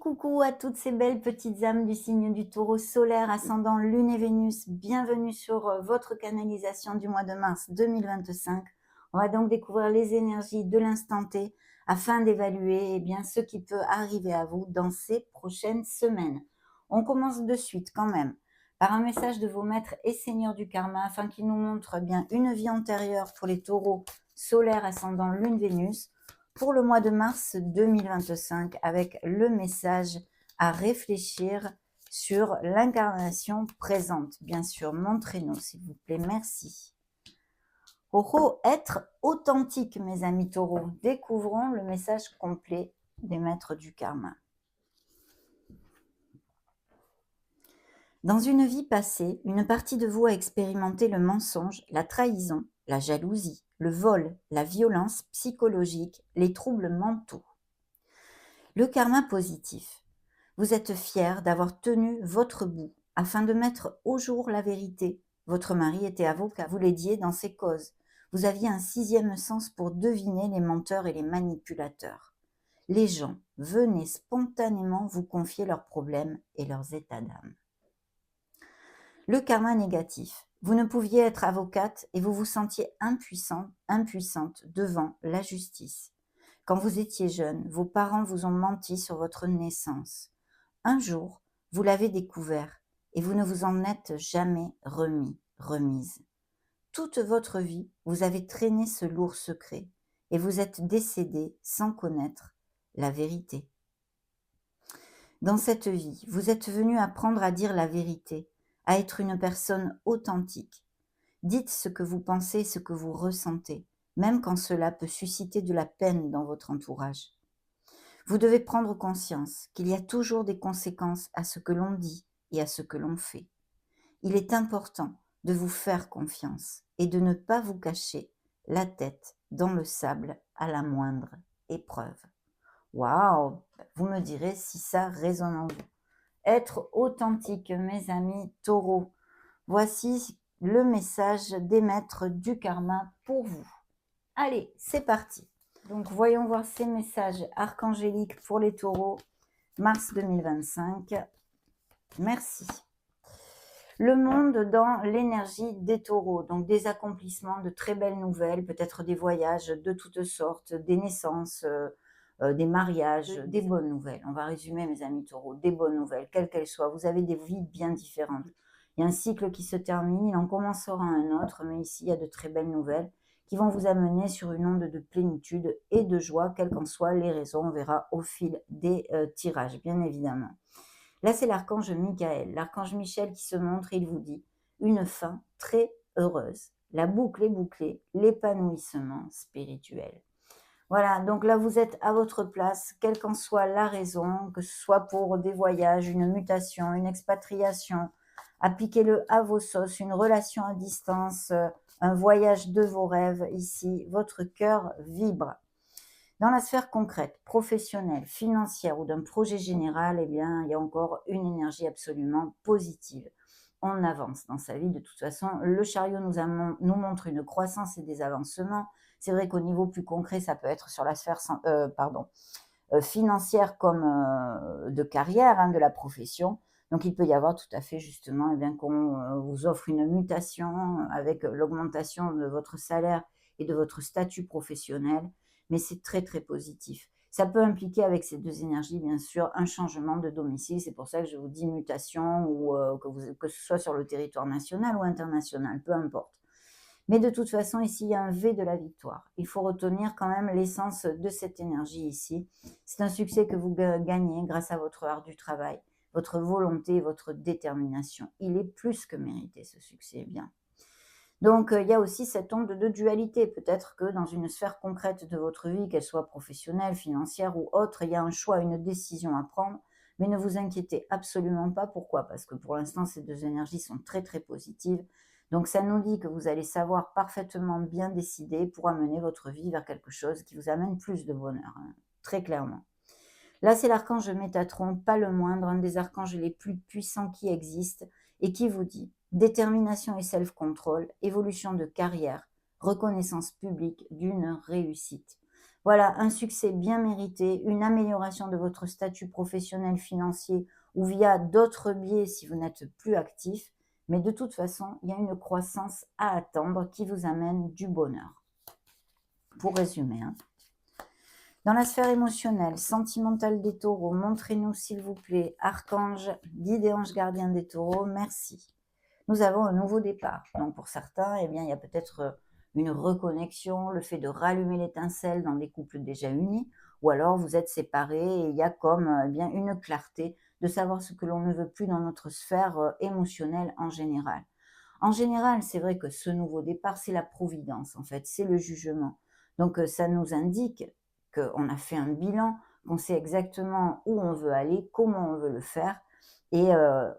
Coucou à toutes ces belles petites âmes du signe du Taureau solaire, ascendant Lune et Vénus. Bienvenue sur votre canalisation du mois de mars 2025. On va donc découvrir les énergies de l'instant T afin d'évaluer bien, ce qui peut arriver à vous dans ces prochaines semaines. On commence de suite quand même par un message de vos maîtres et seigneurs du karma afin qu'ils nous montrent bien une vie antérieure pour les taureaux solaires ascendant Lune-Vénus pour le mois de mars 2025 avec le message à réfléchir sur l'incarnation présente. Bien sûr, montrez-nous s'il vous plaît, merci. Oh oh, être authentique mes amis taureaux. Découvrons le message complet des maîtres du karma. Dans une vie passée, une partie de vous a expérimenté le mensonge, la trahison, la jalousie, le vol, la violence psychologique, les troubles mentaux. Le karma positif. Vous êtes fier d'avoir tenu votre bout afin de mettre au jour la vérité. Votre mari était avocat, vous l'aidiez dans ses causes. Vous aviez un sixième sens pour deviner les menteurs et les manipulateurs. Les gens venaient spontanément vous confier leurs problèmes et leurs états d'âme. Le karma négatif. Vous ne pouviez être avocate et vous vous sentiez impuissante devant la justice. Quand vous étiez jeune, vos parents vous ont menti sur votre naissance. Un jour, vous l'avez découvert et vous ne vous en êtes jamais remise. Toute votre vie, vous avez traîné ce lourd secret et vous êtes décédé sans connaître la vérité. Dans cette vie, vous êtes venu apprendre à dire la vérité, à être une personne authentique. Dites ce que vous pensez, ce que vous ressentez, même quand cela peut susciter de la peine dans votre entourage. Vous devez prendre conscience qu'il y a toujours des conséquences à ce que l'on dit et à ce que l'on fait. Il est important de vous faire confiance et de ne pas vous cacher la tête dans le sable à la moindre épreuve. Waouh! Vous me direz si ça résonne en vous. Être authentique, mes amis taureaux. Voici le message des maîtres du karma pour vous. Allez, c'est parti. Donc, voyons voir ces messages archangéliques pour les taureaux, mars 2025. Merci. Le monde dans l'énergie des taureaux, donc des accomplissements, de très belles nouvelles, peut-être des voyages de toutes sortes, des naissances, des mariages, des bonnes nouvelles. On va résumer, mes amis taureaux, des bonnes nouvelles, quelles qu'elles soient. Vous avez des vies bien différentes. Il y a un cycle qui se termine, il en commencera un autre, mais ici, il y a de très belles nouvelles qui vont vous amener sur une onde de plénitude et de joie, quelles qu'en soient les raisons. On verra au fil des tirages, bien évidemment. Là, c'est l'archange Michael, l'archange Michel qui se montre et il vous dit une fin très heureuse. La boucle est bouclée, l'épanouissement spirituel. Voilà, donc là, vous êtes à votre place, quelle qu'en soit la raison, que ce soit pour des voyages, une mutation, une expatriation, appliquez-le à vos sauces, une relation à distance, un voyage de vos rêves ici, votre cœur vibre. Dans la sphère concrète, professionnelle, financière ou d'un projet général, eh bien, il y a encore une énergie absolument positive. On avance dans sa vie. De toute façon, le chariot nous montre une croissance et des avancements. C'est vrai qu'au niveau plus concret, ça peut être sur la sphère financière comme de carrière, de la profession. Donc, il peut y avoir tout à fait justement qu'on vous offre une mutation avec l'augmentation de votre salaire et de votre statut professionnel, mais c'est très, très positif. Ça peut impliquer avec ces deux énergies, bien sûr, un changement de domicile. C'est pour ça que je vous dis mutation ou que ce soit sur le territoire national ou international, peu importe. Mais de toute façon, ici, il y a un V de la victoire. Il faut retenir quand même l'essence de cette énergie ici. C'est un succès que vous gagnez grâce à votre art du travail, votre volonté et votre détermination. Il est plus que mérité, ce succès, bien. Donc, il y a aussi cette onde de dualité. Peut-être que dans une sphère concrète de votre vie, qu'elle soit professionnelle, financière ou autre, il y a un choix, une décision à prendre. Mais ne vous inquiétez absolument pas. Pourquoi? Parce que pour l'instant, ces deux énergies sont très, très positives. Donc, ça nous dit que vous allez savoir parfaitement bien décider pour amener votre vie vers quelque chose qui vous amène plus de bonheur, très clairement. Là, c'est l'archange Métatron, pas le moindre, un des archanges les plus puissants qui existent et qui vous dit détermination et self-control, évolution de carrière, reconnaissance publique d'une réussite. Voilà, un succès bien mérité, une amélioration de votre statut professionnel financier ou via d'autres biais si vous n'êtes plus actif. Mais de toute façon, il y a une croissance à attendre qui vous amène du bonheur. Pour résumer, hein. Dans la sphère émotionnelle, sentimentale des taureaux, montrez-nous s'il vous plaît, archange, guide et ange gardien des taureaux, merci. Nous avons un nouveau départ. Donc pour certains, eh bien, il y a peut-être une reconnexion, le fait de rallumer l'étincelle dans des couples déjà unis, ou alors vous êtes séparés et il y a comme eh bien une clarté de savoir ce que l'on ne veut plus dans notre sphère émotionnelle en général. En général, c'est vrai que ce nouveau départ, c'est la providence en fait, c'est le jugement. Donc ça nous indique qu'on a fait un bilan, qu'on sait exactement où on veut aller, comment on veut le faire et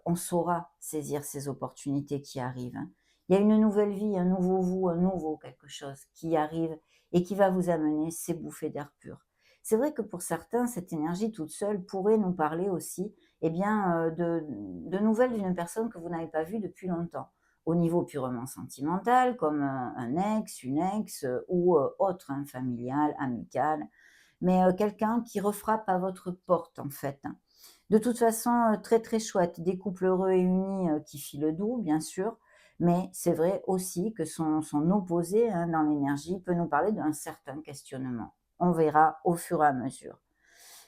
on saura saisir ces opportunités qui arrivent, hein. Il y a une nouvelle vie, un nouveau vous, un nouveau quelque chose qui arrive et qui va vous amener ces bouffées d'air pur. C'est vrai que pour certains, cette énergie toute seule pourrait nous parler aussi eh bien, de nouvelles d'une personne que vous n'avez pas vue depuis longtemps, au niveau purement sentimental, comme un ex, une ex ou autre, hein, familial, amical, mais quelqu'un qui refrappe à votre porte en fait, hein. De toute façon, très, très chouette, des couples heureux et unis qui filent doux, bien sûr, mais c'est vrai aussi que son opposé hein, dans l'énergie peut nous parler d'un certain questionnement. On verra au fur et à mesure.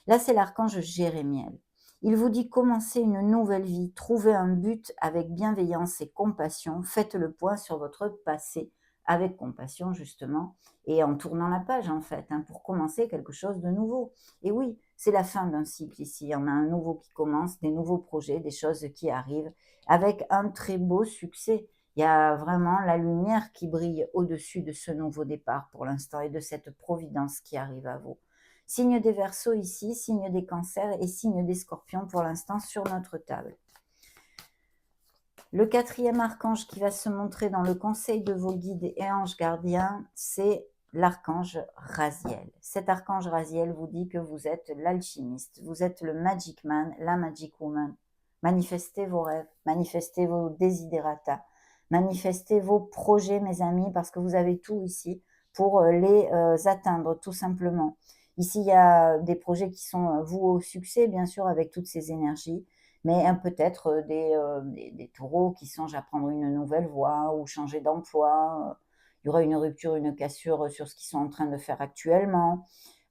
Là, c'est l'archange Jérémiel. Il vous dit commencez une nouvelle vie, trouvez un but avec bienveillance et compassion, faites le point sur votre passé avec compassion justement et en tournant la page en fait, hein, pour commencer quelque chose de nouveau. Et oui, c'est la fin d'un cycle ici, il y en a un nouveau qui commence, des nouveaux projets, des choses qui arrivent avec un très beau succès. Il y a vraiment la lumière qui brille au-dessus de ce nouveau départ pour l'instant et de cette providence qui arrive à vous. Signe des Verseaux ici, signe des Cancers et signe des Scorpions pour l'instant sur notre table. Le quatrième archange qui va se montrer dans le conseil de vos guides et anges gardiens, c'est l'archange Raziel. Cet archange Raziel vous dit que vous êtes l'alchimiste, vous êtes le magic man, la magic woman. Manifestez vos rêves, manifestez vos desiderata, manifestez vos projets, mes amis, parce que vous avez tout ici pour les atteindre, tout simplement. Ici, il y a des projets qui sont voués au succès, bien sûr, avec toutes ces énergies, mais peut-être des taureaux qui songent à prendre une nouvelle voie ou changer d'emploi. Il y aura une rupture, une cassure sur ce qu'ils sont en train de faire actuellement.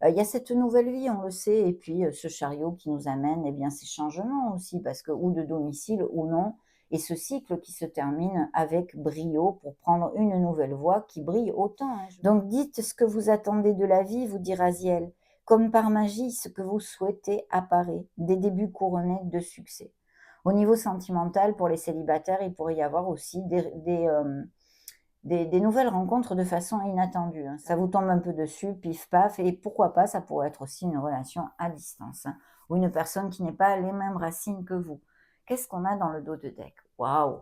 Il y a cette nouvelle vie, on le sait, et puis ce chariot qui nous amène eh bien, ces changements aussi, parce que ou de domicile ou non, et ce cycle qui se termine avec brio pour prendre une nouvelle voie qui brille autant, hein. Donc dites ce que vous attendez de la vie, vous dit Raziel. Comme par magie, ce que vous souhaitez apparaît, des débuts couronnés de succès. Au niveau sentimental, pour les célibataires, il pourrait y avoir aussi des nouvelles rencontres de façon inattendue, hein. Ça vous tombe un peu dessus, pif paf, et pourquoi pas, ça pourrait être aussi une relation à distance, hein, ou une personne qui n'est pas les mêmes racines que vous. Qu'est-ce qu'on a dans le dos de deck? Waouh!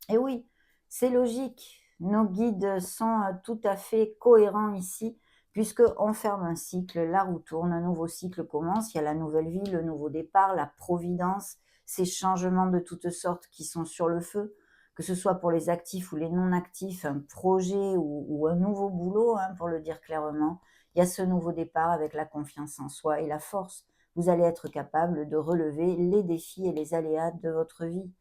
Et oui, c'est logique. Nos guides sont tout à fait cohérents ici, puisqu'on ferme un cycle, la roue tourne, un nouveau cycle commence, il y a la nouvelle vie, le nouveau départ, la providence, ces changements de toutes sortes qui sont sur le feu, que ce soit pour les actifs ou les non-actifs, un projet ou un nouveau boulot, hein, pour le dire clairement. Il y a ce nouveau départ avec la confiance en soi et la force. Vous allez être capable de relever les défis et les aléas de votre vie.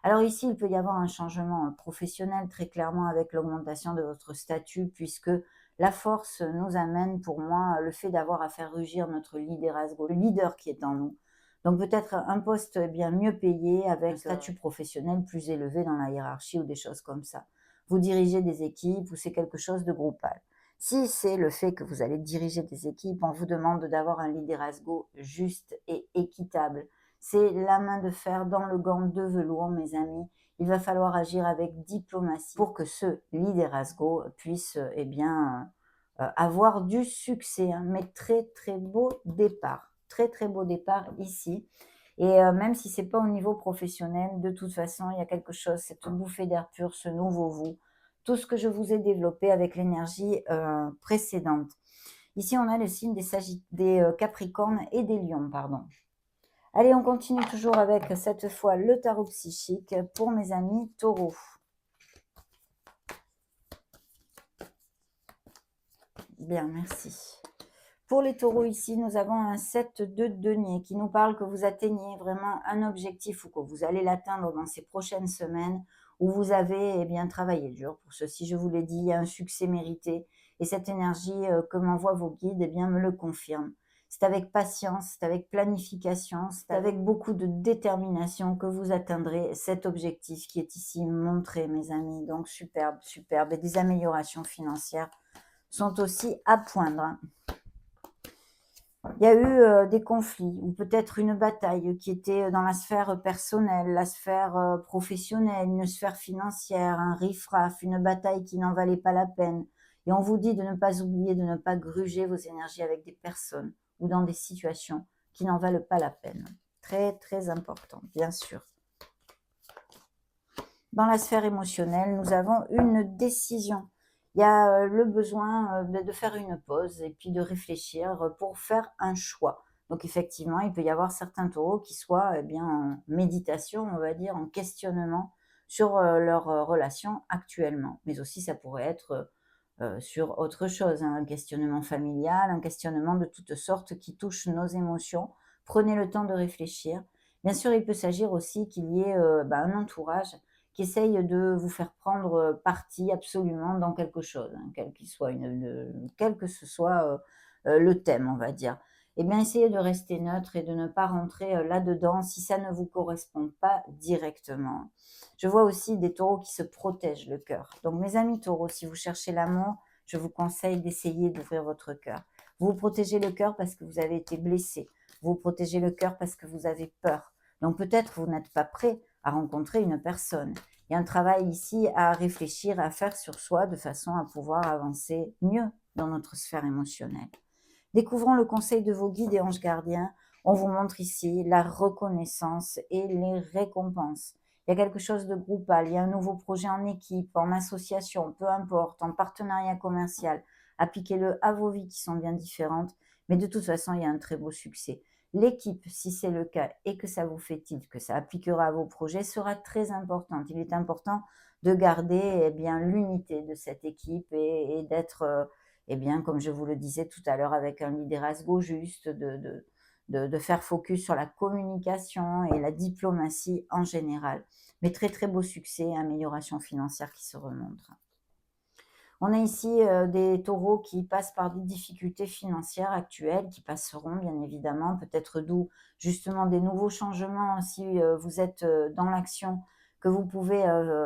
Alors ici, il peut y avoir un changement professionnel très clairement avec l'augmentation de votre statut, puisque la force nous amène, pour moi, le fait d'avoir à faire rugir notre leaderasgo, le leader qui est en nous. Donc peut-être un poste bien mieux payé, avec un statut professionnel plus élevé dans la hiérarchie ou des choses comme ça. Vous dirigez des équipes ou c'est quelque chose de groupal. Si c'est le fait que vous allez diriger des équipes, on vous demande d'avoir un liderazgo juste et équitable. C'est la main de fer dans le gant de velours, mes amis. Il va falloir agir avec diplomatie pour que ce liderazgo puisse eh bien, avoir du succès, hein. Mais très, très beau départ. Très, très beau départ ici. Et même si c'est pas au niveau professionnel, de toute façon, il y a quelque chose, cette bouffée d'air pur, ce nouveau vous, tout ce que je vous ai développé avec l'énergie précédente. Ici, on a le signe des Capricornes et des Lions, pardon. Allez, on continue toujours avec cette fois le tarot psychique pour mes amis taureaux. Bien, merci. Pour les taureaux ici, nous avons un 7 de denier qui nous parle que vous atteignez vraiment un objectif ou que vous allez l'atteindre dans ces prochaines semaines où vous avez bien travaillé dur pour ceci. Je vous l'ai dit, il y a un succès mérité et cette énergie que m'envoient vos guides me le confirme. C'est avec patience, c'est avec planification, c'est avec beaucoup de détermination que vous atteindrez cet objectif qui est ici montré, mes amis. Donc superbe, superbe. Et des améliorations financières sont aussi à poindre. Il y a eu des conflits ou peut-être une bataille qui était dans la sphère personnelle, la sphère professionnelle, une sphère financière, un riff-raff, une bataille qui n'en valait pas la peine. Et on vous dit de ne pas oublier, de ne pas gruger vos énergies avec des personnes ou dans des situations qui n'en valent pas la peine. Très, très important, bien sûr. Dans la sphère émotionnelle, nous avons une décision. Il y a le besoin de faire une pause et puis de réfléchir pour faire un choix. Donc effectivement, il peut y avoir certains taureaux qui soient en méditation, on va dire, en questionnement sur leur relation actuellement. Mais aussi, ça pourrait être sur autre chose, hein, un questionnement familial, un questionnement de toutes sortes qui touche nos émotions. Prenez le temps de réfléchir. Bien sûr, il peut s'agir aussi qu'il y ait un entourage qui essaye de vous faire prendre parti absolument dans quelque chose, hein, quel que ce soit le thème, on va dire. Eh bien, essayez de rester neutre et de ne pas rentrer là-dedans si ça ne vous correspond pas directement. Je vois aussi des taureaux qui se protègent le cœur. Donc, mes amis taureaux, si vous cherchez l'amour, je vous conseille d'essayer d'ouvrir votre cœur. Vous vous protégez le cœur parce que vous avez été blessé. Vous vous protégez le cœur parce que vous avez peur. Donc, peut-être vous n'êtes pas prêt à rencontrer une personne. Il y a un travail ici à réfléchir, à faire sur soi de façon à pouvoir avancer mieux dans notre sphère émotionnelle. Découvrons le conseil de vos guides et anges gardiens. On vous montre ici la reconnaissance et les récompenses. Il y a quelque chose de groupal, il y a un nouveau projet en équipe, en association, peu importe, en partenariat commercial. Appliquez-le à vos vies qui sont bien différentes, mais de toute façon, il y a un très beau succès. L'équipe, si c'est le cas et que ça vous fait tilt, que ça appliquera à vos projets, sera très importante. Il est important de garder l'unité de cette équipe et d'être comme je vous le disais tout à l'heure, avec un liderazgo juste, de faire focus sur la communication et la diplomatie en général. Mais très très beau succès et amélioration financière qui se remontrent. On a ici des taureaux qui passent par des difficultés financières actuelles, qui passeront bien évidemment, peut-être d'où justement des nouveaux changements si vous êtes dans l'action que vous pouvez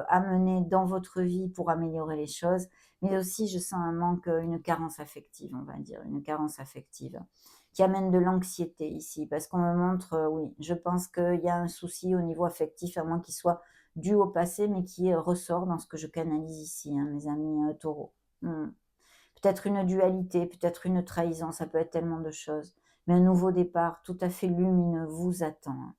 amener dans votre vie pour améliorer les choses. Mais aussi, je sens un manque, une carence affective, on va dire, une carence affective qui amène de l'anxiété ici, parce qu'on me montre, oui, je pense qu'il y a un souci au niveau affectif, à moins qu'il soit dû au passé, mais qui ressort dans ce que je canalise ici, hein, mes amis taureaux. Peut-être une dualité, peut-être une trahison, ça peut être tellement de choses. Mais un nouveau départ tout à fait lumineux vous attend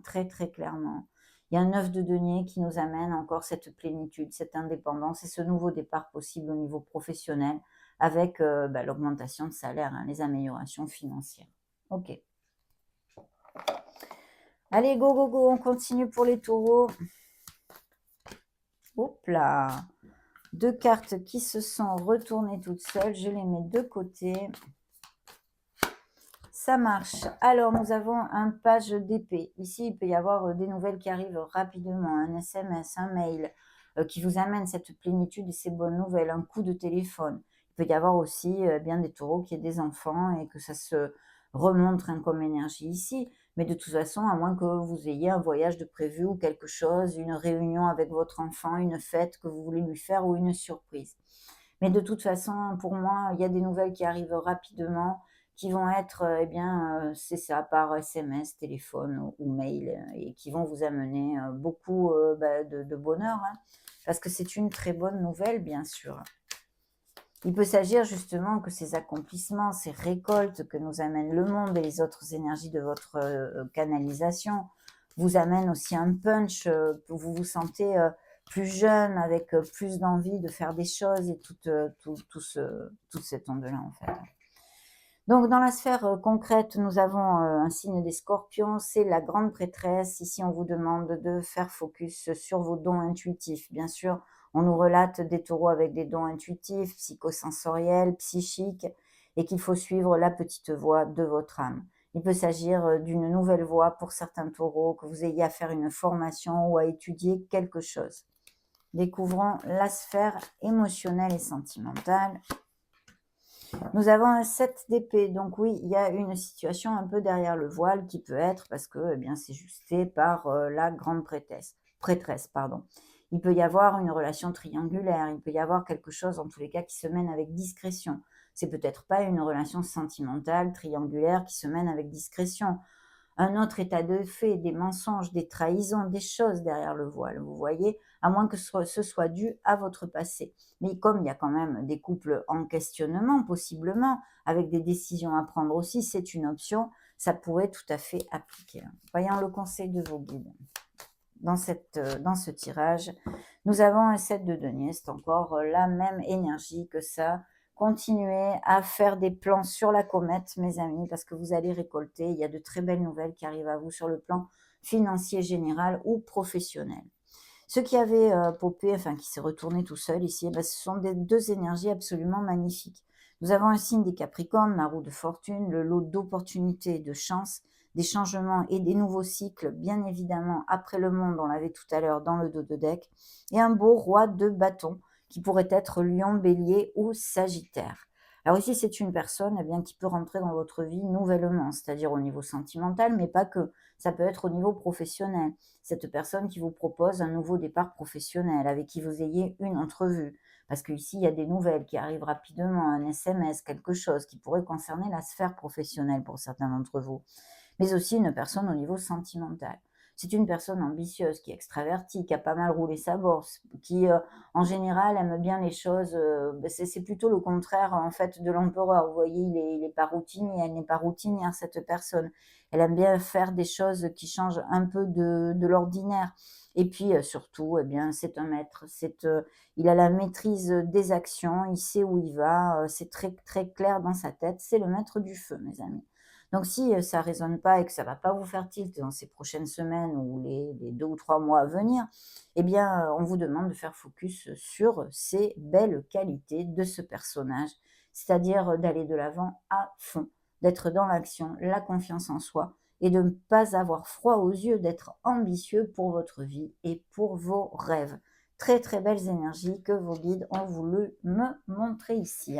très très clairement. Il y a un 9 de denier qui nous amène encore cette plénitude, cette indépendance et ce nouveau départ possible au niveau professionnel avec l'augmentation de salaire, hein, les améliorations financières. Ok. Allez, go, go, go, on continue pour les taureaux. Hop là, 2 cartes qui se sont retournées toutes seules. Je les mets de côté. Ça marche. Alors, nous avons un page d'épée. Ici, il peut y avoir des nouvelles qui arrivent rapidement. Un SMS, un mail qui vous amène cette plénitude et ces bonnes nouvelles. Un coup de téléphone. Il peut y avoir aussi bien des taureaux qui aient des enfants et que ça se remonte comme énergie ici. Mais de toute façon, à moins que vous ayez un voyage de prévu ou quelque chose, une réunion avec votre enfant, une fête que vous voulez lui faire ou une surprise. Mais de toute façon, pour moi, il y a des nouvelles qui arrivent rapidement, qui vont être, c'est ça, par SMS, téléphone ou mail, et qui vont vous amener beaucoup de bonheur, hein, parce que c'est une très bonne nouvelle, bien sûr. Il peut s'agir justement que ces accomplissements, ces récoltes que nous amène le monde et les autres énergies de votre canalisation vous amènent aussi un punch, vous vous sentez plus jeune, avec plus d'envie de faire des choses et toute cette onde-là en fait. Donc dans la sphère concrète, nous avons un signe des scorpions, c'est la grande prêtresse. Ici, on vous demande de faire focus sur vos dons intuitifs. Bien sûr, on nous relate des taureaux avec des dons intuitifs, psychosensoriels, psychiques. et qu'il faut suivre la petite voie de votre âme. Il peut s'agir d'une nouvelle voie pour certains taureaux, que vous ayez à faire une formation ou à étudier quelque chose. Découvrons la sphère émotionnelle et sentimentale. Nous avons un 7 d'épée, donc oui, il y a une situation un peu derrière le voile qui peut être parce que eh bien, c'est justé par la grande prêtresse. Pardon. Il peut y avoir une relation triangulaire, il peut y avoir quelque chose en tous les cas qui se mène avec discrétion. C'est peut-être pas une relation sentimentale, triangulaire qui se mène avec discrétion. Un autre état de fait, des mensonges, des trahisons, des choses derrière le voile, vous voyez, à moins que ce soit dû à votre passé. Mais comme il y a quand même des couples en questionnement, possiblement, avec des décisions à prendre aussi, c'est une option, ça pourrait tout à fait appliquer. Voyons le conseil de vos guides. Dans ce tirage, nous avons un 7 de denier, c'est encore la même énergie que ça. Continuez à faire des plans sur la comète, mes amis, parce que vous allez récolter. Il y a de très belles nouvelles qui arrivent à vous sur le plan financier général ou professionnel. Ce qui avait popé, enfin qui s'est retourné tout seul ici, ce sont deux énergies absolument magnifiques. Nous avons un signe des Capricornes, la roue de fortune, le lot d'opportunités et de chance, des changements et des nouveaux cycles, bien évidemment, après le monde, on l'avait tout à l'heure dans le dos de deck, et un beau roi de bâton, qui pourrait être Lion, Bélier ou Sagittaire. Alors ici, c'est une personne bien, qui peut rentrer dans votre vie nouvellement, c'est-à-dire au niveau sentimental, mais pas que. Ça peut être au niveau professionnel. Cette personne qui vous propose un nouveau départ professionnel, avec qui vous ayez une entrevue. Parce qu'ici, il y a des nouvelles qui arrivent rapidement, un SMS, quelque chose qui pourrait concerner la sphère professionnelle pour certains d'entre vous. Mais aussi une personne au niveau sentimental. C'est une personne ambitieuse, qui est extravertie, qui a pas mal roulé sa bourse, qui en général aime bien les choses. C'est plutôt le contraire en fait de l'empereur. Vous voyez, il est pas routinier, elle n'est pas routinière cette personne. Elle aime bien faire des choses qui changent un peu de l'ordinaire. Et puis surtout, eh bien, c'est un maître. Il a la maîtrise des actions, il sait où il va, c'est très très clair dans sa tête. C'est le maître du feu, mes amis. Donc si ça ne résonne pas et que ça ne va pas vous faire tilt dans ces prochaines semaines ou les 2 ou 3 mois à venir, eh bien, on vous demande de faire focus sur ces belles qualités de ce personnage, c'est-à-dire d'aller de l'avant à fond, d'être dans l'action, la confiance en soi et de ne pas avoir froid aux yeux, d'être ambitieux pour votre vie et pour vos rêves. Très très belles énergies que vos guides ont voulu me montrer ici.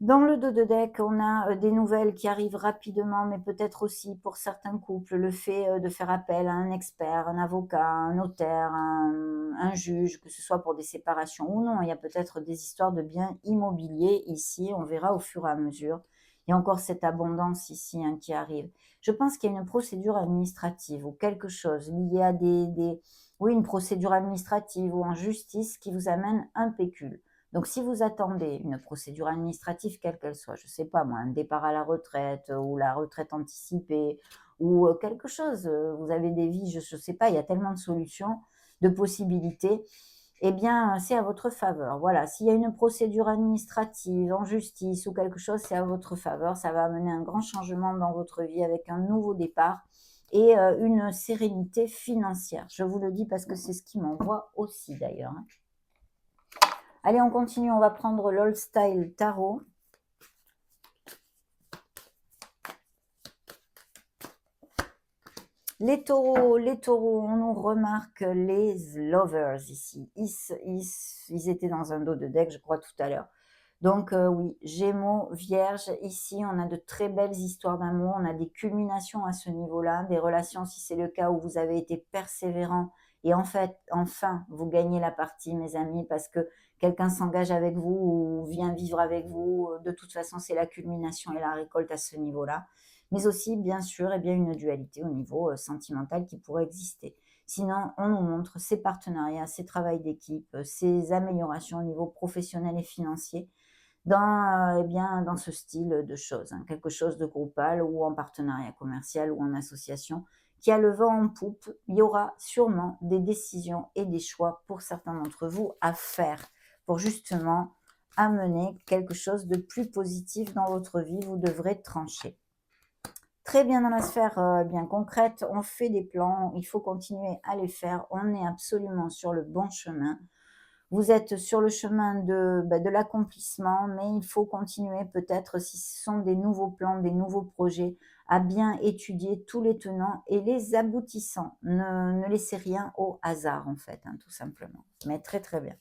Dans le dos de deck, on a des nouvelles qui arrivent rapidement, mais peut-être aussi pour certains couples, le fait de faire appel à un expert, un avocat, un notaire, un juge, que ce soit pour des séparations ou non. Il y a peut-être des histoires de biens immobiliers ici, on verra au fur et à mesure. Il y a encore cette abondance ici qui arrive. Je pense qu'il y a une procédure administrative ou quelque chose lié à oui, une procédure administrative ou en justice qui vous amène un pécule. Donc, si vous attendez une procédure administrative, quelle qu'elle soit, je ne sais pas moi, un départ à la retraite ou la retraite anticipée ou quelque chose, vous avez des vies, je ne sais pas, il y a tellement de solutions, de possibilités, eh bien, c'est à votre faveur. Voilà, s'il y a une procédure administrative en justice ou quelque chose, c'est à votre faveur. Ça va amener un grand changement dans votre vie avec un nouveau départ et une sérénité financière. Je vous le dis parce que c'est ce qui m'envoie aussi d'ailleurs. Allez, on continue, on va prendre l'Old Style Tarot. Les taureaux, on nous remarque les lovers ici. Ils étaient dans un dos de deck, je crois, tout à l'heure. Donc oui, Gémeaux, Vierge, ici on a de très belles histoires d'amour, on a des culminations à ce niveau-là, des relations si c'est le cas où vous avez été persévérant et en fait, enfin, vous gagnez la partie, mes amis, parce que quelqu'un s'engage avec vous ou vient vivre avec vous. De toute façon, c'est la culmination et la récolte à ce niveau-là. Mais aussi, bien sûr, eh bien, une dualité au niveau sentimental qui pourrait exister. Sinon, on nous montre ces partenariats, ces travails d'équipe, ces améliorations au niveau professionnel et financier dans ce style de choses, quelque chose de groupal ou en partenariat commercial ou en association qui a le vent en poupe. Il y aura sûrement des décisions et des choix pour certains d'entre vous à faire pour justement amener quelque chose de plus positif dans votre vie. Vous devrez trancher. Très bien dans la sphère bien concrète, on fait des plans, il faut continuer à les faire, on est absolument sur le bon chemin. Vous êtes sur le chemin de l'accomplissement, mais il faut continuer peut-être, si ce sont des nouveaux plans, des nouveaux projets, à bien étudier tous les tenants et les aboutissants. Ne laissez rien au hasard, en fait, hein, tout simplement. Mais très, très bien.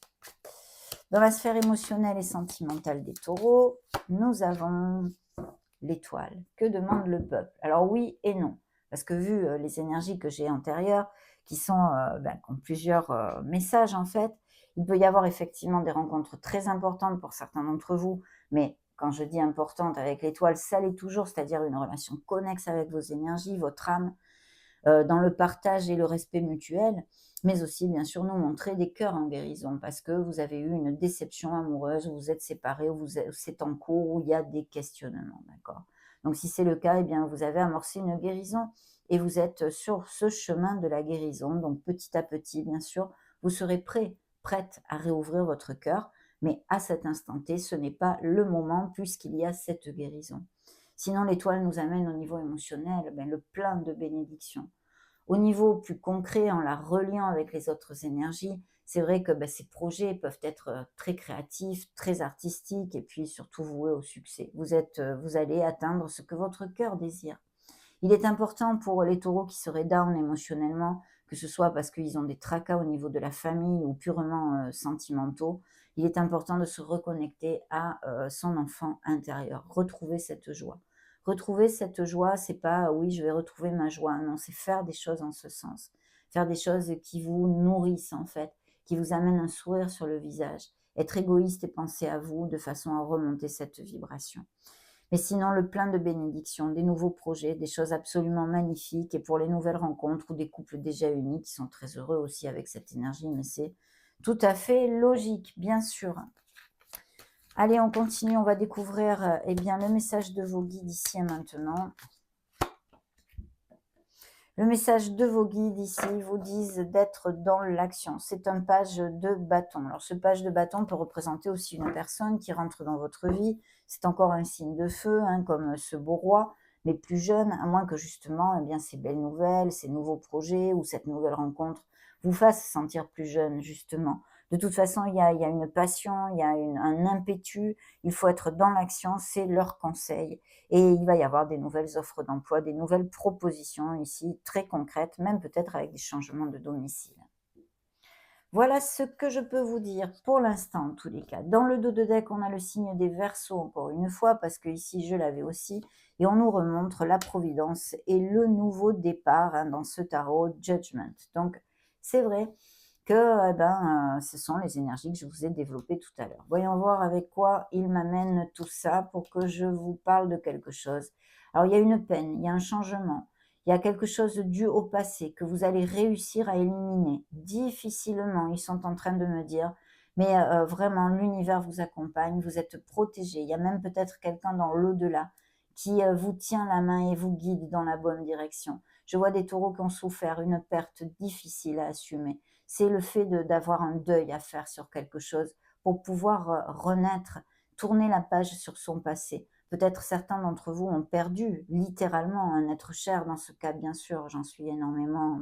Dans la sphère émotionnelle et sentimentale des taureaux, nous avons l'étoile. Que demande le peuple? Alors oui et non, parce que vu les énergies que j'ai antérieures, qui ont plusieurs messages en fait, il peut y avoir effectivement des rencontres très importantes pour certains d'entre vous, mais quand je dis importante avec l'étoile, ça l'est toujours, c'est-à-dire une relation connexe avec vos énergies, votre âme, dans le partage et le respect mutuel, mais aussi bien sûr nous montrer des cœurs en guérison parce que vous avez eu une déception amoureuse, vous êtes séparés, ou c'est en cours, où il y a des questionnements, d'accord? Donc si c'est le cas, eh bien vous avez amorcé une guérison et vous êtes sur ce chemin de la guérison. Donc petit à petit, bien sûr, vous serez prête à réouvrir votre cœur, mais à cet instant T, ce n'est pas le moment puisqu'il y a cette guérison. Sinon, l'étoile nous amène au niveau émotionnel, le plein de bénédictions. Au niveau plus concret, en la reliant avec les autres énergies, c'est vrai que ces projets peuvent être très créatifs, très artistiques et puis surtout voués au succès. Vous allez atteindre ce que votre cœur désire. Il est important pour les taureaux qui seraient down émotionnellement, que ce soit parce qu'ils ont des tracas au niveau de la famille ou purement sentimentaux, il est important de se reconnecter à son enfant intérieur, retrouver cette joie. Retrouver cette joie, c'est pas oui, je vais retrouver ma joie. Non, c'est faire des choses en ce sens. Faire des choses qui vous nourrissent en fait, qui vous amènent un sourire sur le visage. Être égoïste et penser à vous de façon à remonter cette vibration. Mais sinon, le plein de bénédictions, des nouveaux projets, des choses absolument magnifiques. Et pour les nouvelles rencontres ou des couples déjà unis qui sont très heureux aussi avec cette énergie, mais c'est tout à fait logique, bien sûr. Allez, on continue, on va découvrir le message de vos guides ici et maintenant. Le message de vos guides ici vous disent d'être dans l'action. C'est un page de bâton. Alors ce page de bâton peut représenter aussi une personne qui rentre dans votre vie. C'est encore un signe de feu, comme ce beau roi, mais plus jeune, à moins que justement ces belles nouvelles, ces nouveaux projets ou cette nouvelle rencontre vous fassent sentir plus jeune, justement. De toute façon, il y a une passion, il y a un impétu, il faut être dans l'action, c'est leur conseil. Et il va y avoir des nouvelles offres d'emploi, des nouvelles propositions ici, très concrètes, même peut-être avec des changements de domicile. Voilà ce que je peux vous dire pour l'instant, en tous les cas. Dans le dos de deck, on a le signe des Verseaux, encore une fois, parce que ici, je l'avais aussi. Et on nous remontre la Providence et le nouveau départ dans ce tarot Judgment. Donc, c'est vrai que ce sont les énergies que je vous ai développées tout à l'heure. Voyons voir avec quoi il m'amène tout ça pour que je vous parle de quelque chose. Alors, il y a une peine, il y a un changement, il y a quelque chose dû au passé que vous allez réussir à éliminer. Difficilement, ils sont en train de me dire, mais vraiment, l'univers vous accompagne, vous êtes protégé. Il y a même peut-être quelqu'un dans l'au-delà qui vous tient la main et vous guide dans la bonne direction. Je vois des taureaux qui ont souffert une perte difficile à assumer. C'est le fait d'avoir un deuil à faire sur quelque chose pour pouvoir renaître, tourner la page sur son passé. Peut-être certains d'entre vous ont perdu littéralement un être cher dans ce cas, bien sûr, j'en suis énormément.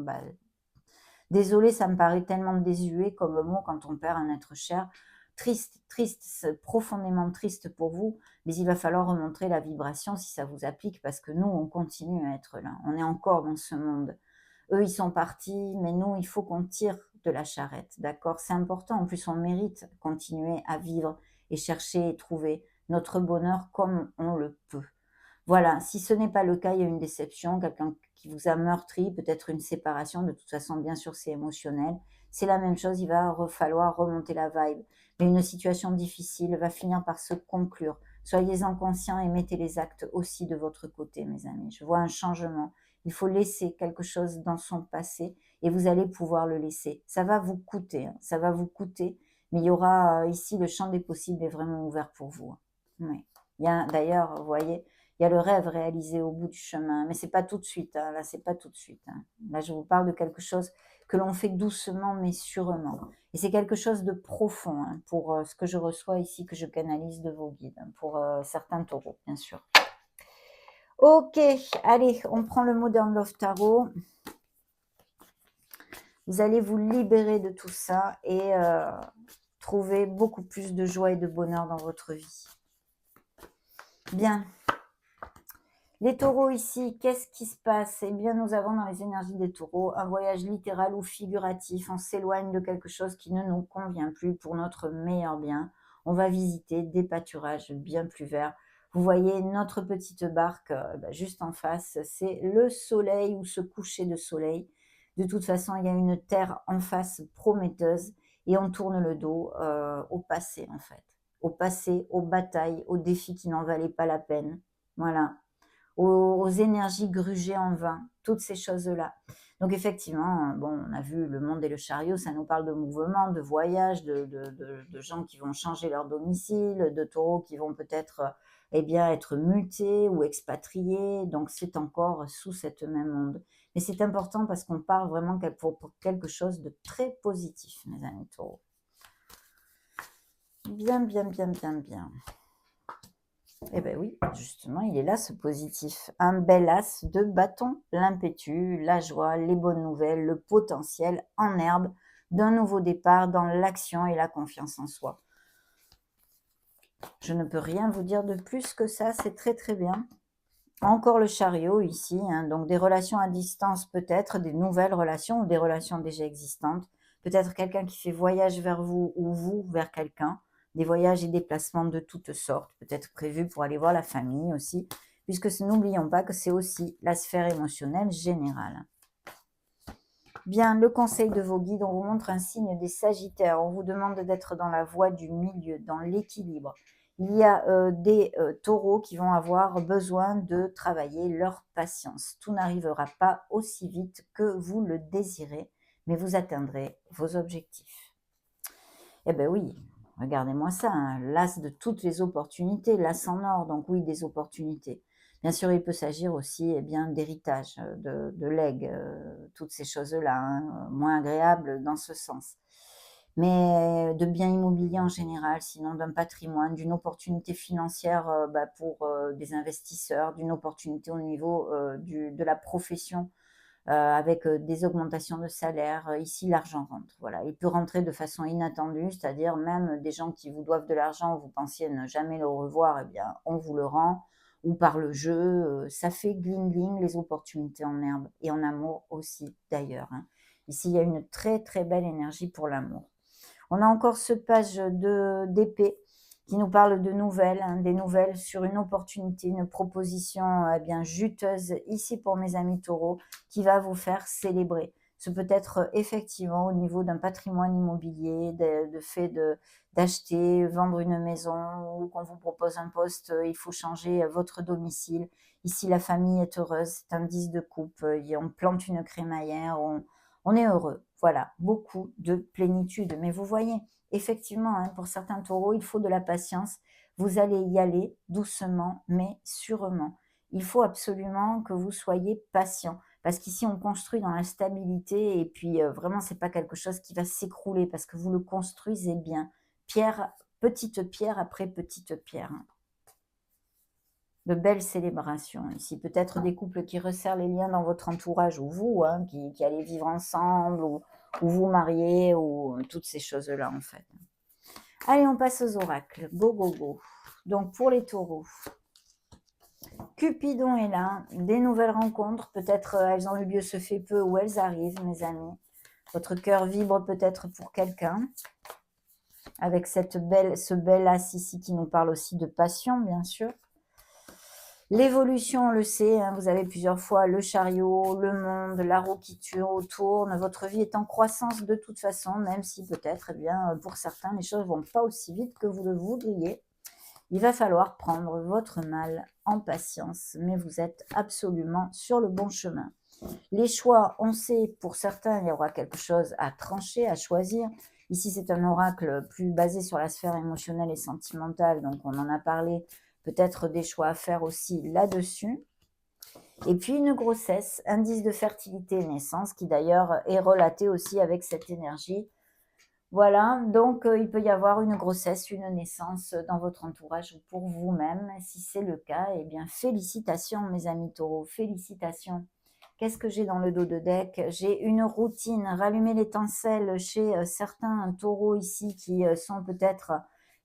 Désolée, ça me paraît tellement désuet comme mot quand on perd un être cher. Triste, triste, profondément triste pour vous, mais il va falloir remontrer la vibration si ça vous applique parce que nous, on continue à être là. On est encore dans ce monde. Eux, ils sont partis, mais nous, il faut qu'on tire de la charrette, d'accord? C'est important. En plus, on mérite continuer à vivre et chercher et trouver notre bonheur comme on le peut. Voilà, si ce n'est pas le cas, il y a une déception, quelqu'un qui vous a meurtri, peut-être une séparation, de toute façon, bien sûr, c'est émotionnel. C'est la même chose, il va falloir remonter la vibe. Mais une situation difficile va finir par se conclure. Soyez-en conscients et mettez les actes aussi de votre côté, mes amis. Je vois un changement. Il faut laisser quelque chose dans son passé et vous allez pouvoir le laisser. Ça va vous coûter, ça va vous coûter, mais il y aura ici le champ des possibles est vraiment ouvert pour vous. Oui. Il y a d'ailleurs, vous voyez, il y a le rêve réalisé au bout du chemin, mais c'est pas tout de suite. Là, c'est pas tout de suite. Là, je vous parle de quelque chose que l'on fait doucement mais sûrement. Et c'est quelque chose de profond pour ce que je reçois ici, que je canalise de vos guides, pour certains taureaux, bien sûr. Ok, allez, on prend le Modern Love Tarot. Vous allez vous libérer de tout ça et trouver beaucoup plus de joie et de bonheur dans votre vie. Bien. Les taureaux ici, qu'est-ce qui se passe? Eh bien, nous avons dans les énergies des taureaux un voyage littéral ou figuratif. On s'éloigne de quelque chose qui ne nous convient plus pour notre meilleur bien. On va visiter des pâturages bien plus verts. Vous voyez notre petite barque juste en face, c'est le soleil ou ce coucher de soleil. De toute façon, il y a une terre en face prometteuse et on tourne le dos au passé en fait. Au passé, aux batailles, aux défis qui n'en valaient pas la peine. Voilà. Aux énergies grugées en vain, toutes ces choses-là. Donc effectivement, bon, on a vu le monde et le chariot, ça nous parle de mouvement, de voyage, de gens qui vont changer leur domicile, de taureaux qui vont peut-être être mutés ou expatriés, donc c'est encore sous cette même onde. Mais c'est important parce qu'on part vraiment pour quelque chose de très positif, mes amis taureaux. Bien, bien, bien, bien, bien. Eh bien oui, justement, il est là ce positif. Un bel as de bâton, l'impétu, la joie, les bonnes nouvelles, le potentiel en herbe d'un nouveau départ dans l'action et la confiance en soi. Je ne peux rien vous dire de plus que ça, c'est très très bien. Encore le chariot ici, donc des relations à distance peut-être, des nouvelles relations ou des relations déjà existantes. Peut-être quelqu'un qui fait voyage vers vous ou vous vers quelqu'un. Des voyages et déplacements de toutes sortes, peut-être prévus pour aller voir la famille aussi, puisque n'oublions pas que c'est aussi la sphère émotionnelle générale. Bien, le conseil de vos guides, on vous montre un signe des Sagittaires. On vous demande d'être dans la voie du milieu, dans l'équilibre. Il y a des taureaux qui vont avoir besoin de travailler leur patience. Tout n'arrivera pas aussi vite que vous le désirez, mais vous atteindrez vos objectifs. Eh bien oui, regardez-moi ça, l'as de toutes les opportunités, l'as en or, donc oui, des opportunités. Bien sûr, il peut s'agir aussi d'héritage, de legs, toutes ces choses-là, moins agréables dans ce sens. Mais de biens immobiliers en général, sinon d'un patrimoine, d'une opportunité financière pour des investisseurs, d'une opportunité au niveau de la profession avec des augmentations de salaire. Ici, l'argent rentre. Voilà. Il peut rentrer de façon inattendue, c'est-à-dire même des gens qui vous doivent de l'argent, vous pensiez ne jamais le revoir, eh bien, on vous le rend, ou par le jeu. Ça fait gling-gling les opportunités en herbe et en amour aussi, d'ailleurs. Ici, il y a une très, très belle énergie pour l'amour. On a encore ce page d'épée qui nous parle de nouvelles, des nouvelles sur une opportunité, une proposition juteuse ici pour mes amis taureaux qui va vous faire célébrer. Ce peut être effectivement au niveau d'un patrimoine immobilier, de fait d'acheter, vendre une maison ou qu'on vous propose un poste, il faut changer votre domicile. Ici, la famille est heureuse, c'est un 10 de coupe, on plante une crémaillère, on est heureux. Voilà, beaucoup de plénitude. Mais vous voyez, effectivement, pour certains taureaux, il faut de la patience. Vous allez y aller doucement, mais sûrement. Il faut absolument que vous soyez patient. Parce qu'ici, on construit dans la stabilité et puis vraiment, ce n'est pas quelque chose qui va s'écrouler parce que vous le construisez bien. Petite pierre après petite pierre. De belles célébrations ici. Peut-être des couples qui resserrent les liens dans votre entourage ou vous, qui allez vivre ensemble ou vous marier ou toutes ces choses-là en fait. Allez, on passe aux oracles. Go, go, go. Donc pour les taureaux, Cupidon est là, des nouvelles rencontres, peut-être elles ont eu lieu, ce fait peu, ou elles arrivent, mes amis. Votre cœur vibre peut-être pour quelqu'un, avec ce bel as ici qui nous parle aussi de passion, bien sûr. L'évolution, on le sait, vous avez plusieurs fois le chariot, le monde, la roue qui tourne. Votre vie est en croissance de toute façon, même si peut-être, pour certains, les choses ne vont pas aussi vite que vous le voudriez. Il va falloir prendre votre mal en patience, mais vous êtes absolument sur le bon chemin. Les choix, on sait, pour certains, il y aura quelque chose à trancher, à choisir. Ici, c'est un oracle plus basé sur la sphère émotionnelle et sentimentale, donc on en a parlé. Peut-être des choix à faire aussi là-dessus. Et puis une grossesse, indice de fertilité et naissance, qui d'ailleurs est relaté aussi avec cette énergie. Voilà, donc il peut y avoir une grossesse, une naissance dans votre entourage ou pour vous-même. Si c'est le cas, eh bien félicitations mes amis taureaux, félicitations. Qu'est-ce que j'ai dans le dos de deck? J'ai une routine, rallumer l'étincelle chez certains taureaux ici qui sont peut-être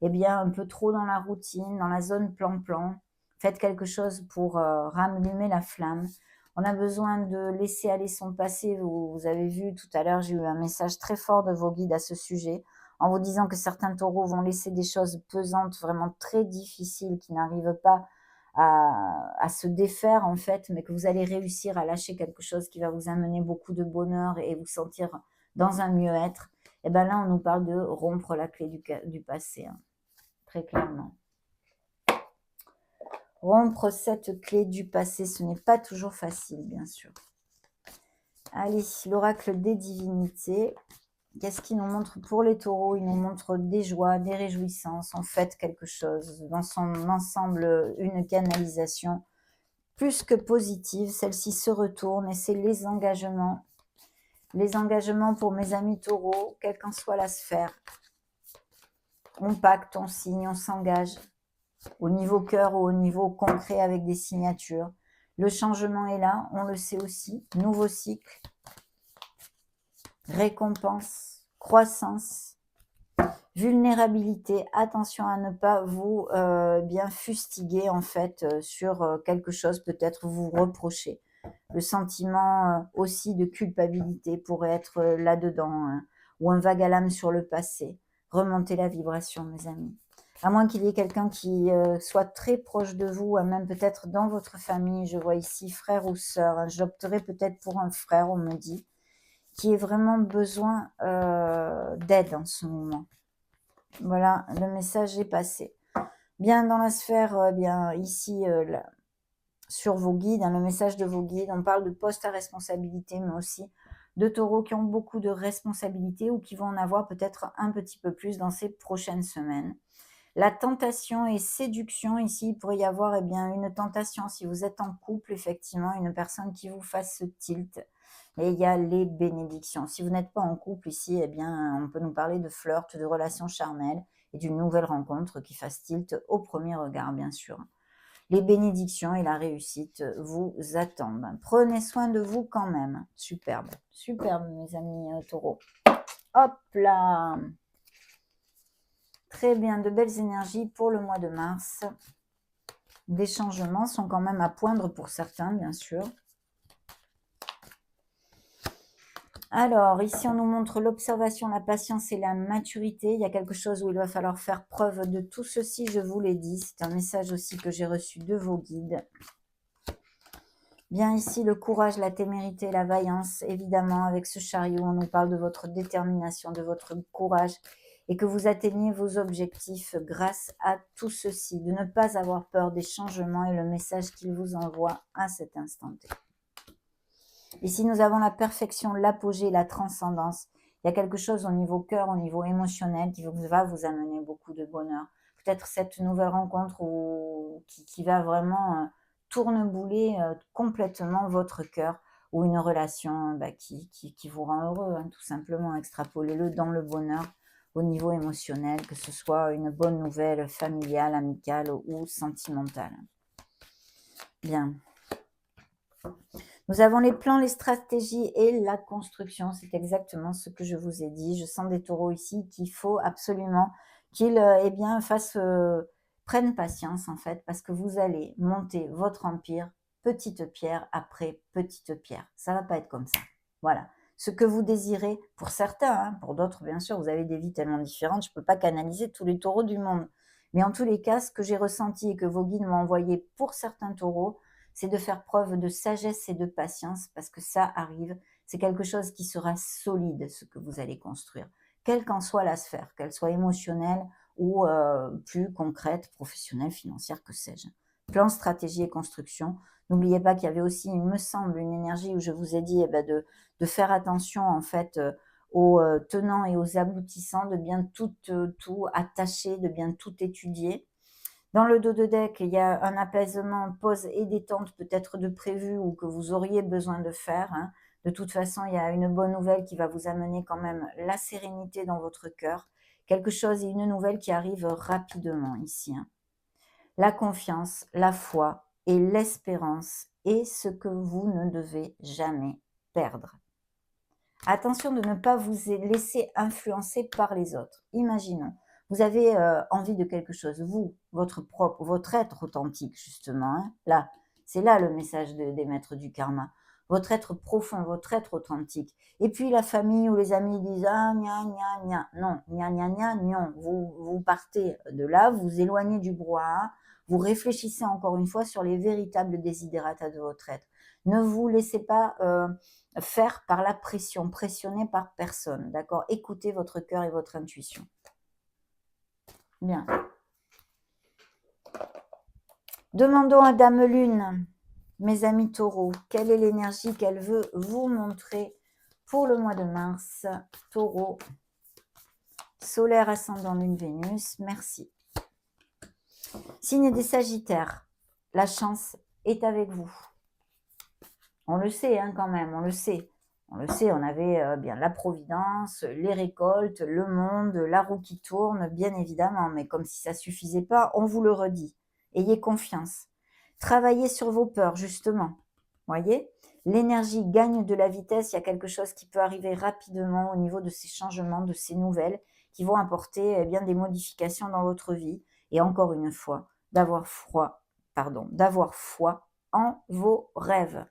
eh bien, un peu trop dans la routine, dans la zone plan-plan. Faites quelque chose pour rallumer la flamme. On a besoin de laisser aller son passé. Vous avez vu tout à l'heure, j'ai eu un message très fort de vos guides à ce sujet, en vous disant que certains taureaux vont laisser des choses pesantes, vraiment très difficiles, qui n'arrivent pas à se défaire en fait, mais que vous allez réussir à lâcher quelque chose qui va vous amener beaucoup de bonheur et vous sentir dans un mieux-être. Et bien là, on nous parle de rompre la clé du passé, hein, très clairement. Rompre cette clé du passé, ce n'est pas toujours facile, bien sûr. Allez, l'oracle des divinités. Qu'est-ce qu'il nous montre pour les taureaux? Il nous montre des joies, des réjouissances, en fait quelque chose, dans son ensemble, une canalisation plus que positive. Celle-ci se retourne et c'est les engagements. Les engagements pour mes amis taureaux, quelle qu'en soit la sphère. On pacte, on signe, on s'engage. Au niveau cœur ou au niveau concret avec des signatures. Le changement est là, on le sait aussi. Nouveau cycle. Récompense, croissance, vulnérabilité. Attention à ne pas vous bien fustiguer en fait sur quelque chose, peut-être vous reprocher. Le sentiment aussi de culpabilité pourrait être là-dedans, hein, ou un vague à l'âme sur le passé. Remontez la vibration, mes amis. À moins qu'il y ait quelqu'un qui soit très proche de vous, même peut-être dans votre famille, je vois ici frère ou sœur, hein, j'opterai peut-être pour un frère, on me dit, qui ait vraiment besoin d'aide en ce moment. Voilà, le message est passé. Bien dans la sphère, bien ici, là, sur vos guides, hein, le message de vos guides, on parle de postes à responsabilité, mais aussi de taureaux qui ont beaucoup de responsabilités ou qui vont en avoir peut-être un petit peu plus dans ces prochaines semaines. La tentation et séduction, ici, il pourrait y avoir eh bien, une tentation, si vous êtes en couple, effectivement, une personne qui vous fasse ce tilt. Et il y a les bénédictions. Si vous n'êtes pas en couple ici, eh bien, on peut nous parler de flirt, de relations charnelles et d'une nouvelle rencontre qui fasse tilt au premier regard, bien sûr. Les bénédictions et la réussite vous attendent. Prenez soin de vous quand même. Superbe, superbe, mes amis taureaux. Hop là! Très bien, de belles énergies pour le mois de mars. Des changements sont quand même à poindre pour certains, bien sûr. Alors, ici, on nous montre l'observation, la patience et la maturité. Il y a quelque chose où il va falloir faire preuve de tout ceci, je vous l'ai dit. C'est un message aussi que j'ai reçu de vos guides. Bien ici, le courage, la témérité, la vaillance, évidemment, avec ce chariot, on nous parle de votre détermination, de votre courage, et que vous atteigniez vos objectifs grâce à tout ceci, de ne pas avoir peur des changements et le message qu'il vous envoie à cet instant T. Ici, nous avons la perfection, l'apogée, la transcendance. Il y a quelque chose au niveau cœur, au niveau émotionnel qui va vous amener beaucoup de bonheur. Peut-être cette nouvelle rencontre qui va vraiment tournebouler complètement votre cœur, ou une relation qui vous rend heureux, hein, tout simplement. Extrapolez-le dans le bonheur au niveau émotionnel, que ce soit une bonne nouvelle familiale, amicale ou sentimentale. Bien. Nous avons les plans, les stratégies et la construction. C'est exactement ce que je vous ai dit. Je sens des taureaux ici qu'il faut absolument qu'ils prennent patience en fait, parce que vous allez monter votre empire petite pierre après petite pierre. Ça ne va pas être comme ça. Voilà. Ce que vous désirez, pour certains, hein, pour d'autres, bien sûr, vous avez des vies tellement différentes, je ne peux pas canaliser tous les taureaux du monde. Mais en tous les cas, ce que j'ai ressenti et que vos guides m'ont envoyé pour certains taureaux, c'est de faire preuve de sagesse et de patience, parce que ça arrive. C'est quelque chose qui sera solide, ce que vous allez construire, quelle qu'en soit la sphère, qu'elle soit émotionnelle ou plus concrète, professionnelle, financière, que sais-je. Plan, stratégie et construction. N'oubliez pas qu'il y avait aussi, il me semble, une énergie où je vous ai dit de faire attention en fait aux tenants et aux aboutissants, de bien tout attacher, de bien tout étudier. Dans le dos de deck, il y a un apaisement, pause et détente peut-être de prévu ou que vous auriez besoin de faire, hein. De toute façon, il y a une bonne nouvelle qui va vous amener quand même la sérénité dans votre cœur. Quelque chose et une nouvelle qui arrive rapidement ici, hein. La confiance, la foi, et l'espérance est ce que vous ne devez jamais perdre. Attention de ne pas vous laisser influencer par les autres. Imaginons, vous avez envie de quelque chose, vous, votre être authentique justement, hein, là, c'est là le message des maîtres du karma. Votre être profond, votre être authentique. Et puis la famille ou les amis disent ah gna gna gna. Non, gna gna gna, non. Vous partez de là, vous éloignez du brouhaha, vous réfléchissez encore une fois sur les véritables desiderata de votre être. Ne vous laissez pas faire par la pression, pressionner par personne, d'accord? Écoutez votre cœur et votre intuition. Bien. Demandons à Dame Lune, mes amis taureaux, quelle est l'énergie qu'elle veut vous montrer pour le mois de mars. Taureau, solaire, ascendant, lune, Vénus, merci. Signe des Sagittaires, la chance est avec vous. On le sait hein, quand même, on le sait. On le sait, on avait bien la providence, les récoltes, le monde, la roue qui tourne, bien évidemment. Mais comme si ça ne suffisait pas, on vous le redit. Ayez confiance. Travaillez sur vos peurs, justement. Voyez, l'énergie gagne de la vitesse. Il y a quelque chose qui peut arriver rapidement au niveau de ces changements, de ces nouvelles qui vont apporter bien des modifications dans votre vie. Et encore une fois, d'avoir foi en vos rêves.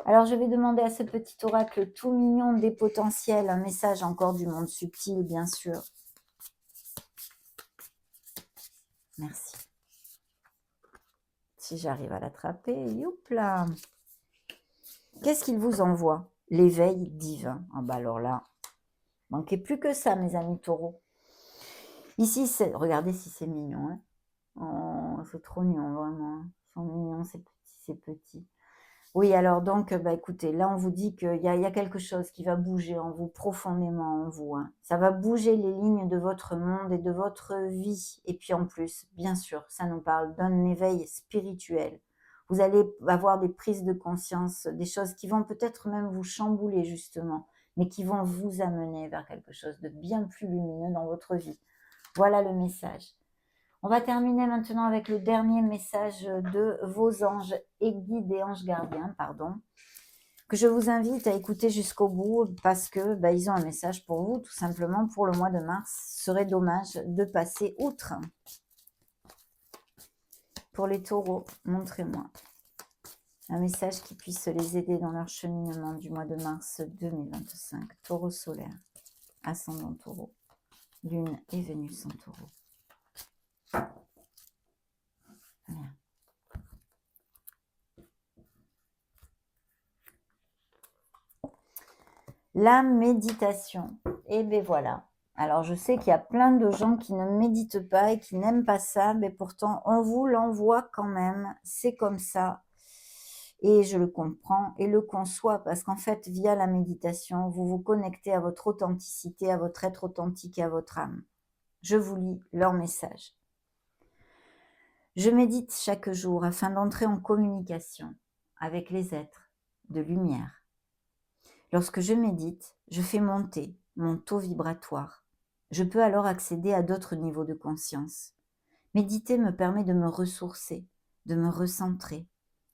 Alors, je vais demander à ce petit oracle tout mignon des potentiels, un message encore du monde subtil, bien sûr. Merci. Si j'arrive à l'attraper, youpla. Qu'est-ce qu'il vous envoie? L'éveil divin. Ah bah alors là, manquez plus que ça, mes amis taureaux. Ici, regardez si c'est mignon. Hein. Oh, c'est trop mignon, vraiment. Ils sont mignons, ces petits, ces petits. Oui, alors donc, écoutez, là, on vous dit qu'il y a quelque chose qui va bouger en vous, profondément en vous. Hein. Ça va bouger les lignes de votre monde et de votre vie. Et puis en plus, bien sûr, ça nous parle d'un éveil spirituel. Vous allez avoir des prises de conscience, des choses qui vont peut-être même vous chambouler, justement, mais qui vont vous amener vers quelque chose de bien plus lumineux dans votre vie. Voilà le message. On va terminer maintenant avec le dernier message de vos anges et guides et anges gardiens, que je vous invite à écouter jusqu'au bout parce que ils ont un message pour vous, tout simplement pour le mois de mars. Ce serait dommage de passer outre. Pour les taureaux, montrez-moi un message qui puisse les aider dans leur cheminement du mois de mars 2025. Taureau solaire, ascendant taureau, lune et Vénus en taureau. Bien. La méditation. Et bien voilà. Alors je sais qu'il y a plein de gens qui ne méditent pas et qui n'aiment pas ça, mais pourtant on vous l'envoie quand même. C'est comme ça. Et je le comprends et le conçois parce qu'en fait, via la méditation, vous vous connectez à votre authenticité, à votre être authentique et à votre âme. Je vous lis leur message. Je médite chaque jour afin d'entrer en communication avec les êtres de lumière. Lorsque je médite, je fais monter mon taux vibratoire. Je peux alors accéder à d'autres niveaux de conscience. Méditer me permet de me ressourcer, de me recentrer,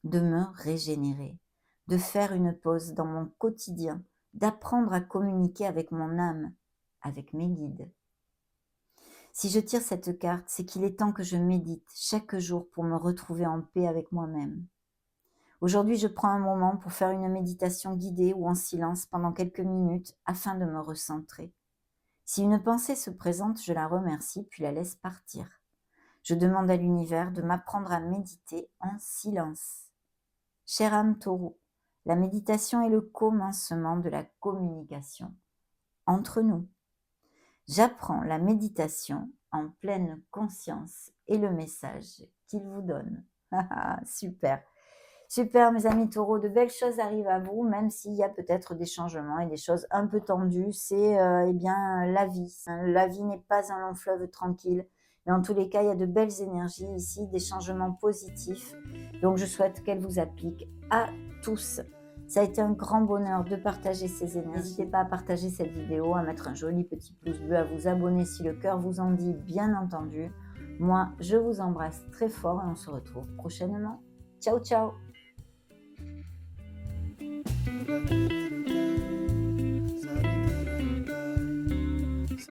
de me régénérer, de faire une pause dans mon quotidien, d'apprendre à communiquer avec mon âme, avec mes guides. Si je tire cette carte, c'est qu'il est temps que je médite chaque jour pour me retrouver en paix avec moi-même. Aujourd'hui, je prends un moment pour faire une méditation guidée ou en silence pendant quelques minutes afin de me recentrer. Si une pensée se présente, je la remercie puis la laisse partir. Je demande à l'univers de m'apprendre à méditer en silence. Chère âme taureau, la méditation est le commencement de la communication entre nous. J'apprends la méditation en pleine conscience et le message qu'il vous donne. Super. Super, mes amis taureaux, de belles choses arrivent à vous, même s'il y a peut-être des changements et des choses un peu tendues. C'est la vie. La vie n'est pas un long fleuve tranquille. Mais en tous les cas, il y a de belles énergies ici, des changements positifs. Donc, je souhaite qu'elles vous appliquent à tous. Ça a été un grand bonheur de partager ces énergies. N'hésitez pas à partager cette vidéo, à mettre un joli petit pouce bleu, à vous abonner si le cœur vous en dit, bien entendu. Moi, je vous embrasse très fort et on se retrouve prochainement. Ciao, ciao!